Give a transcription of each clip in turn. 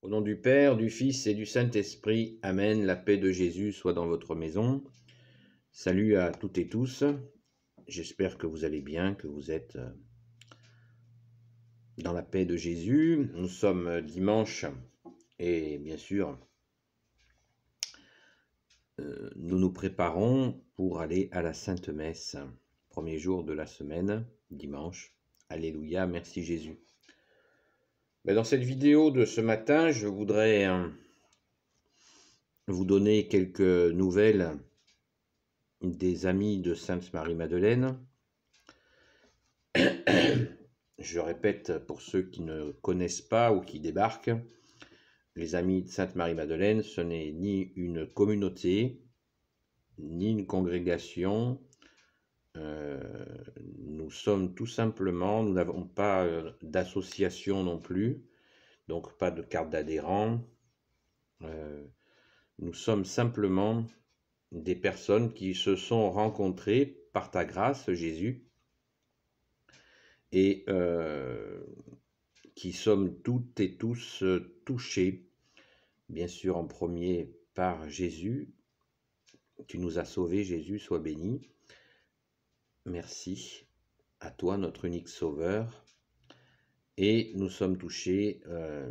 Au nom du Père, du Fils et du Saint-Esprit, Amen. La paix de Jésus soit dans votre maison. Salut à toutes et tous. J'espère que vous allez bien, que vous êtes dans la paix de Jésus. Nous sommes dimanche et bien sûr, nous nous préparons pour aller à la Sainte Messe. Premier jour de la semaine, dimanche. Alléluia, merci Jésus. Mais dans cette vidéo de ce matin, je voudrais vous donner quelques nouvelles des amis de Sainte Marie-Madeleine. Je répète pour ceux qui ne connaissent pas ou qui débarquent, les amis de Sainte Marie-Madeleine, ce n'est ni une communauté, ni une congrégation. Nous sommes tout simplement, nous n'avons pas d'association non plus, donc pas de carte d'adhérent. Nous sommes simplement des personnes qui se sont rencontrées par ta grâce, Jésus, et qui sommes toutes et tous touchés, bien sûr en premier par Jésus. Tu nous as sauvés, Jésus, sois béni. Merci à toi, notre unique sauveur. Et nous sommes touchés,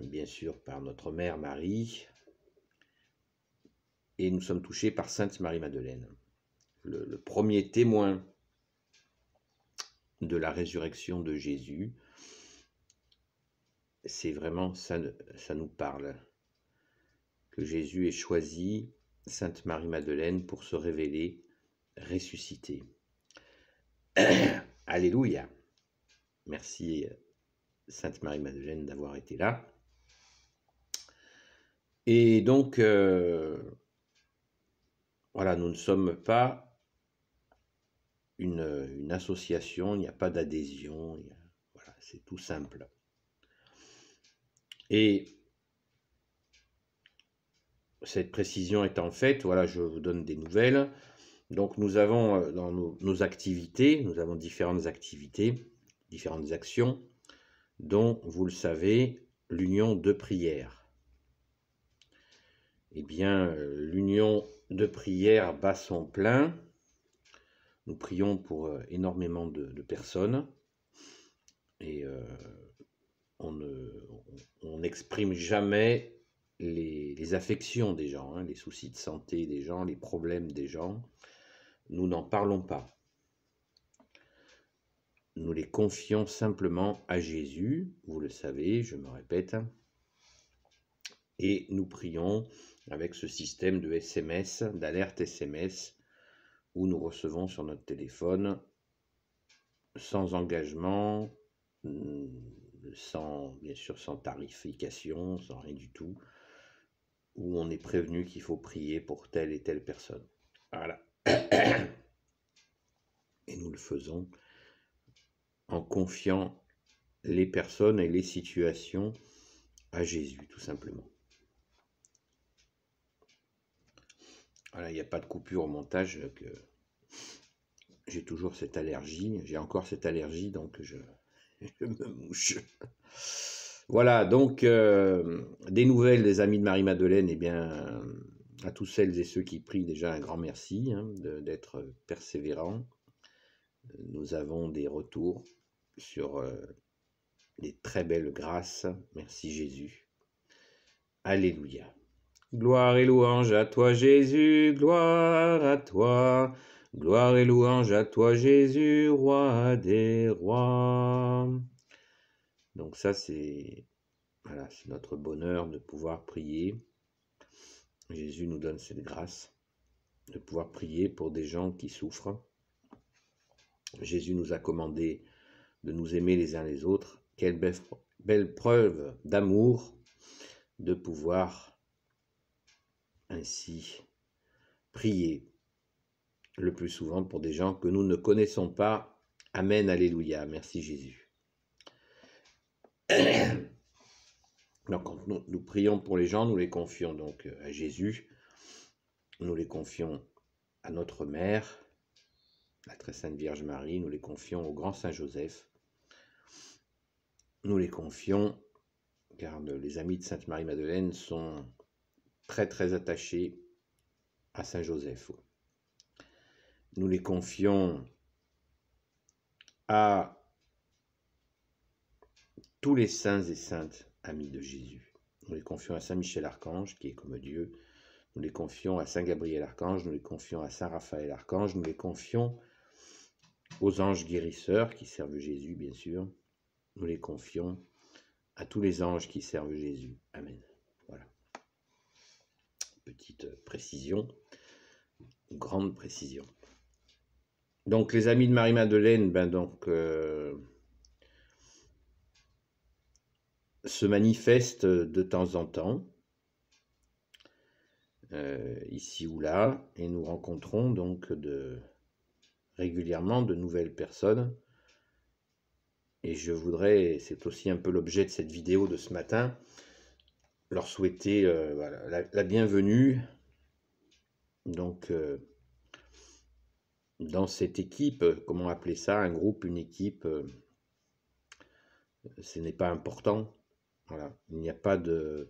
bien sûr, par notre mère Marie, et nous sommes touchés par Sainte Marie-Madeleine. Le premier témoin de la résurrection de Jésus, c'est vraiment, ça nous parle, que Jésus ait choisi Sainte Marie-Madeleine pour se révéler ressuscité. Alléluia. Merci Sainte Marie-Madeleine d'avoir été là. Et donc, voilà, nous ne sommes pas une association, il n'y a pas d'adhésion, voilà, c'est tout simple. Et cette précision étant faite, voilà, je vous donne des nouvelles. Donc nous avons dans nos activités, nous avons différentes activités, différentes actions, dont, vous le savez, l'union de prière. Eh bien, l'union de prière bat son plein. Nous prions pour énormément de personnes et on n'exprime jamais les affections des gens, hein, les soucis de santé des gens, les problèmes des gens. Nous n'en parlons pas. Nous les confions simplement à Jésus, vous le savez, je me répète, et nous prions avec ce système de SMS, d'alerte SMS, où nous recevons sur notre téléphone, sans engagement, bien sûr sans tarification, sans rien du tout, où on est prévenu qu'il faut prier pour telle et telle personne. Voilà. Et nous le faisons en confiant les personnes et les situations à Jésus, tout simplement. Voilà, il n'y a pas de coupure au montage, que j'ai toujours cette allergie, j'ai encore cette allergie, donc je me mouche. Voilà, donc des nouvelles des amis de Marie-Madeleine, eh bien, à tous celles et ceux qui prient, déjà un grand merci hein, d'être persévérants. Nous avons des retours sur des très belles grâces. Merci Jésus. Alléluia. Gloire et louange à toi Jésus, gloire à toi. Gloire et louange à toi Jésus, roi des rois. Donc ça c'est voilà, c'est notre bonheur de pouvoir prier. Jésus nous donne cette grâce de pouvoir prier pour des gens qui souffrent. Jésus nous a commandé de nous aimer les uns les autres. Quelle belle preuve d'amour de pouvoir ainsi prier le plus souvent pour des gens que nous ne connaissons pas. Amen, alléluia, merci Jésus. Donc, quand nous prions pour les gens, nous les confions donc à Jésus, nous les confions à notre mère, la très sainte Vierge Marie, nous les confions au grand Saint Joseph, nous les confions car les amis de Sainte Marie-Madeleine sont très très attachés à Saint Joseph. Nous les confions à tous les saints et saintes amis de Jésus. Nous les confions à Saint Michel Archange, qui est comme Dieu. Nous les confions à Saint Gabriel Archange, nous les confions à Saint Raphaël Archange, nous les confions aux anges guérisseurs qui servent Jésus, bien sûr. Nous les confions à tous les anges qui servent Jésus. Amen. Voilà. Petite précision, grande précision. Donc les amis de Marie-Madeleine, se manifestent de temps en temps, ici ou là, et nous rencontrons donc régulièrement de nouvelles personnes. Et je voudrais, c'est aussi un peu l'objet de cette vidéo de ce matin, leur souhaiter voilà, la bienvenue donc dans cette équipe, comment appeler ça, un groupe, une équipe, ce n'est pas important. Voilà. Il n'y a pas de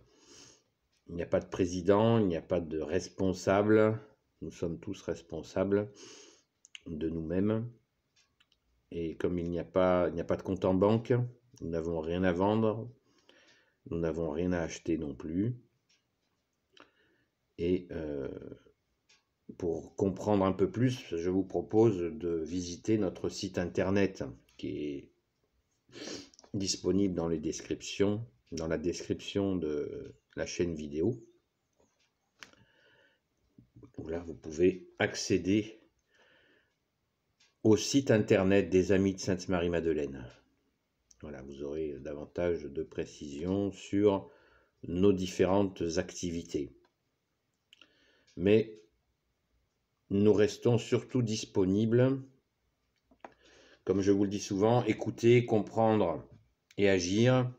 président, il n'y a pas de responsable. Nous sommes tous responsables de nous-mêmes. Et comme il n'y a pas de compte en banque, nous n'avons rien à vendre, nous n'avons rien à acheter non plus. Et pour comprendre un peu plus, je vous propose de visiter notre site internet qui est disponible dans la description de la chaîne vidéo. Là, vous pouvez accéder au site internet des Amis de Sainte Marie-Madeleine. Voilà, vous aurez davantage de précisions sur nos différentes activités. Mais nous restons surtout disponibles, comme je vous le dis souvent, écouter, comprendre et agir,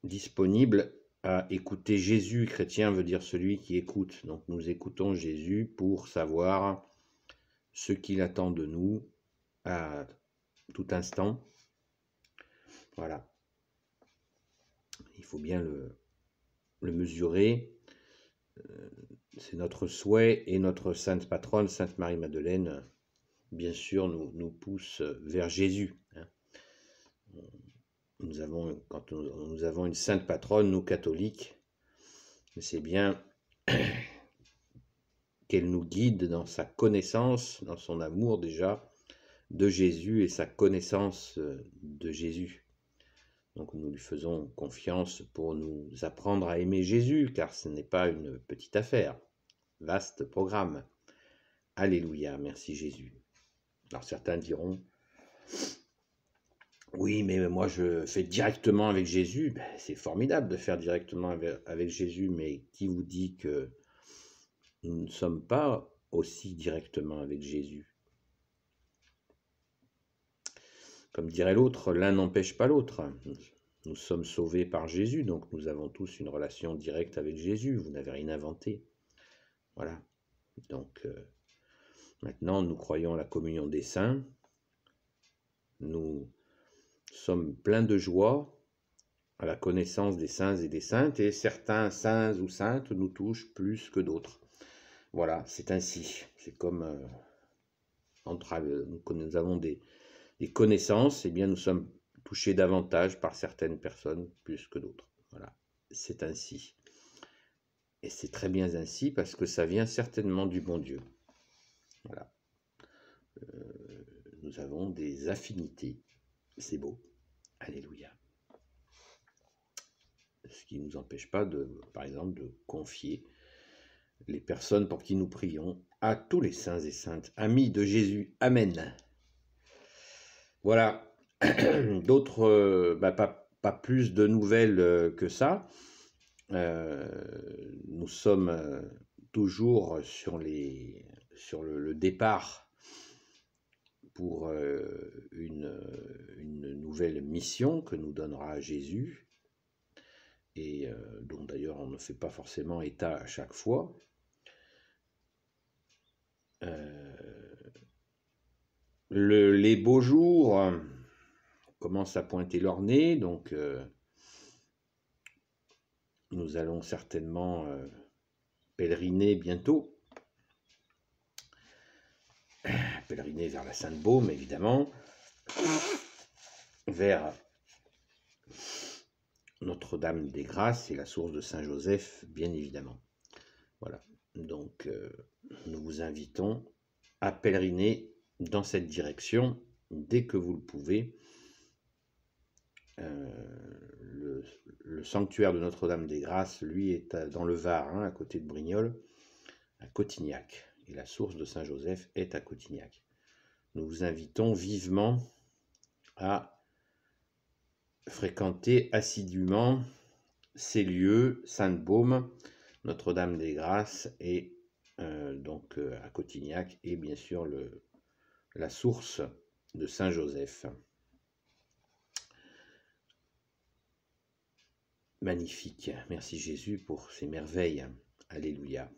disponible à écouter Jésus. Chrétien veut dire celui qui écoute. Donc nous écoutons Jésus pour savoir ce qu'il attend de nous à tout instant. Voilà. Il faut bien le mesurer. C'est notre souhait, et notre sainte patronne, Sainte Marie-Madeleine, bien sûr, nous pousse vers Jésus. Quand nous avons une sainte patronne, nous catholiques, c'est bien qu'elle nous guide dans sa connaissance, dans son amour déjà de Jésus et sa connaissance de Jésus. Donc nous lui faisons confiance pour nous apprendre à aimer Jésus, car ce n'est pas une petite affaire. Vaste programme. Alléluia, merci Jésus. Alors certains diront, oui, mais moi je fais directement avec Jésus. Ben, c'est formidable de faire directement avec Jésus, mais qui vous dit que nous ne sommes pas aussi directement avec Jésus? Comme dirait l'autre, l'un n'empêche pas l'autre. Nous sommes sauvés par Jésus, donc nous avons tous une relation directe avec Jésus. Vous n'avez rien inventé. Voilà. Donc maintenant, nous croyons à la communion des saints. Nous sommes pleins de joie à la connaissance des saints et des saintes, et certains saints ou saintes nous touchent plus que d'autres. Voilà, c'est ainsi. C'est comme nous avons des connaissances, et bien nous sommes touchés davantage par certaines personnes plus que d'autres. Voilà, c'est ainsi. Et c'est très bien ainsi, parce que ça vient certainement du bon Dieu. Voilà. Nous avons des affinités. C'est beau. Alléluia. Ce qui ne nous empêche pas, par exemple, de confier les personnes pour qui nous prions à tous les saints et saintes, amis de Jésus. Amen. Voilà. D'autres, pas plus de nouvelles que ça. Nous sommes toujours sur le départ pour une nouvelle mission que nous donnera Jésus, et dont d'ailleurs on ne fait pas forcément état à chaque fois. Les beaux jours commencent à pointer leur nez, donc nous allons certainement pèleriner bientôt. Pèleriner vers la Sainte-Baume, évidemment, vers Notre-Dame des Grâces et la source de Saint-Joseph, bien évidemment. Voilà, donc nous vous invitons à pèleriner dans cette direction dès que vous le pouvez. Le sanctuaire de Notre-Dame des Grâces, lui, est dans le Var, hein, à côté de Brignoles, à Cotignac. Et la source de Saint-Joseph est à Cotignac. Nous vous invitons vivement à fréquenter assidûment ces lieux, Sainte-Baume, Notre-Dame des Grâces et donc à Cotignac, et bien sûr la source de Saint-Joseph. Magnifique, merci Jésus pour ces merveilles, alléluia.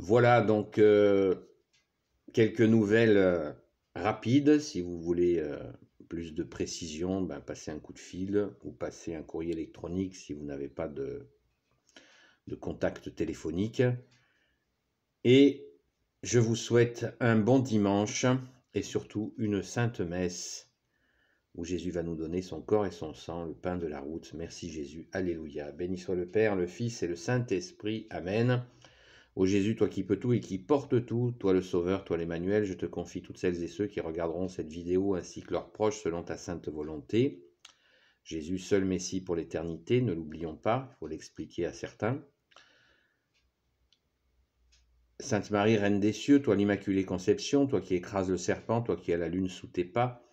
Voilà donc quelques nouvelles rapides. Si vous voulez plus de précision, passez un coup de fil ou passez un courrier électronique si vous n'avez pas de contact téléphonique. Et je vous souhaite un bon dimanche et surtout une sainte messe où Jésus va nous donner son corps et son sang, le pain de la route. Merci Jésus, alléluia. Béni soit le Père, le Fils et le Saint-Esprit. Amen. Ô Jésus, toi qui peux tout et qui portes tout, toi le Sauveur, toi l'Emmanuel, je te confie toutes celles et ceux qui regarderont cette vidéo ainsi que leurs proches selon ta sainte volonté. Jésus, seul Messie pour l'éternité, ne l'oublions pas, il faut l'expliquer à certains. Sainte Marie, Reine des cieux, toi l'Immaculée Conception, toi qui écrases le serpent, toi qui as la lune sous tes pas.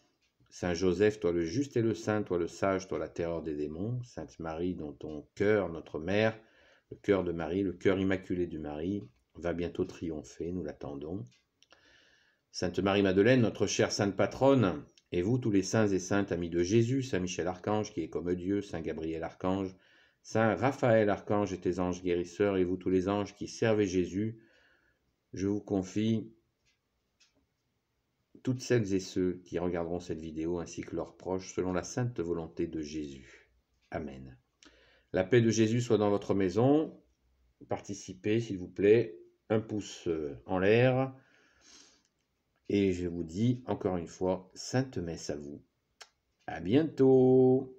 Saint Joseph, toi le juste et le saint, toi le sage, toi la terreur des démons. Sainte Marie, dont ton cœur, notre mère, le cœur de Marie, le cœur immaculé de Marie, va bientôt triompher, nous l'attendons. Sainte Marie-Madeleine, notre chère sainte patronne, et vous tous les saints et saintes amis de Jésus, Saint Michel Archange qui est comme Dieu, Saint Gabriel Archange, Saint Raphaël Archange et tes anges guérisseurs, et vous tous les anges qui servez Jésus, je vous confie toutes celles et ceux qui regarderont cette vidéo ainsi que leurs proches selon la sainte volonté de Jésus. Amen. La paix de Jésus soit dans votre maison. Participez s'il vous plaît, un pouce en l'air. Et je vous dis encore une fois, sainte messe à vous. À bientôt.